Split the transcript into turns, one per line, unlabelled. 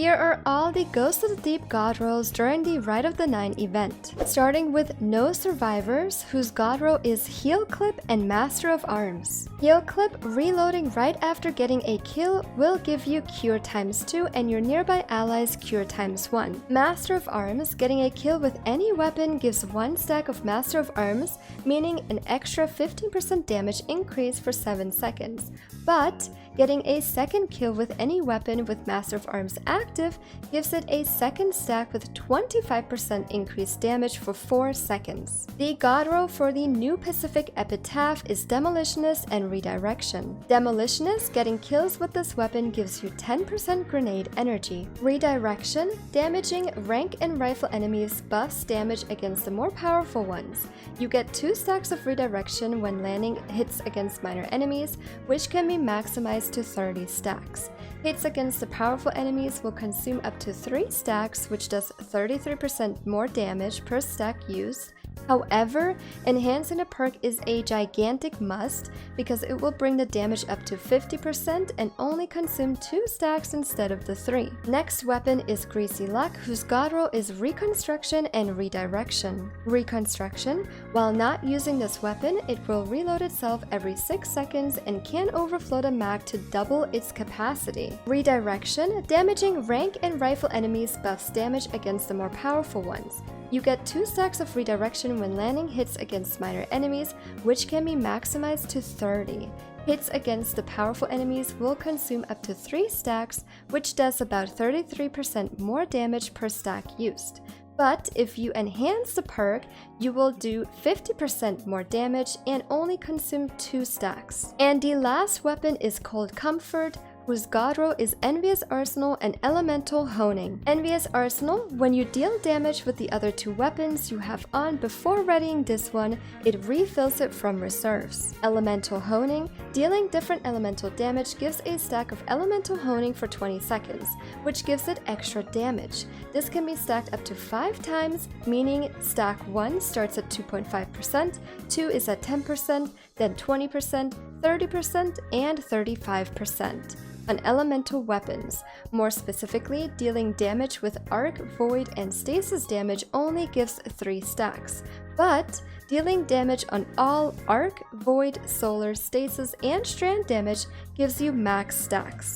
Here are all the Ghost of the Deep god rolls during the Rite of the Nine event. Starting with no survivors, whose god roll is Heal Clip and Master of Arms. Heal Clip, reloading right after getting a kill, will give you Cure ×2 and your nearby allies Cure ×1. Master of Arms, getting a kill with any weapon gives 1 stack of Master of Arms, meaning an extra 15% damage increase for 7 seconds. But getting a second kill with any weapon with Master of Arms active gives it a second stack with 25% increased damage for 4 seconds. The god roll for the new Pacific Epitaph is Demolitionist and Redirection. Demolitionist, getting kills with this weapon gives you 10% grenade energy. Redirection, damaging rank and rifle enemies buffs damage against the more powerful ones. You get 2 stacks of Redirection when landing hits against minor enemies, which can be maximized to 30 stacks. Hits against the powerful enemies will consume up to 3 stacks, which does 33% more damage per stack used. However, enhancing a perk is a gigantic must because it will bring the damage up to 50% and only consume 2 stacks instead of the 3. Next weapon is Greasy Luck, whose god roll is Reconstruction and Redirection. Reconstruction, while not using this weapon, it will reload itself every 6 seconds and can overflow the mag to double its capacity. Redirection, damaging rank and rifle enemies buffs damage against the more powerful ones. You get 2 stacks of Redirection when landing hits against minor enemies, which can be maximized to 30. Hits against the powerful enemies will consume up to 3 stacks, which does about 33% more damage per stack used. But if you enhance the perk, you will do 50% more damage and only consume 2 stacks. And the last weapon is Cold Comfort, whose god roll is Envious Arsenal and Elemental Honing. Envious Arsenal, when you deal damage with the other 2 weapons you have on before readying this one, it refills it from reserves. Elemental Honing, dealing different elemental damage gives a stack of Elemental Honing for 20 seconds, which gives it extra damage. This can be stacked up to 5 times, meaning stack 1 starts at 2.5%, 2 is at 10%, then 20%, 30%, and 35%. On elemental weapons. More specifically, dealing damage with Arc, Void, and Stasis damage only gives 3 stacks, but dealing damage on all Arc, Void, Solar, Stasis, and Strand damage gives you max stacks.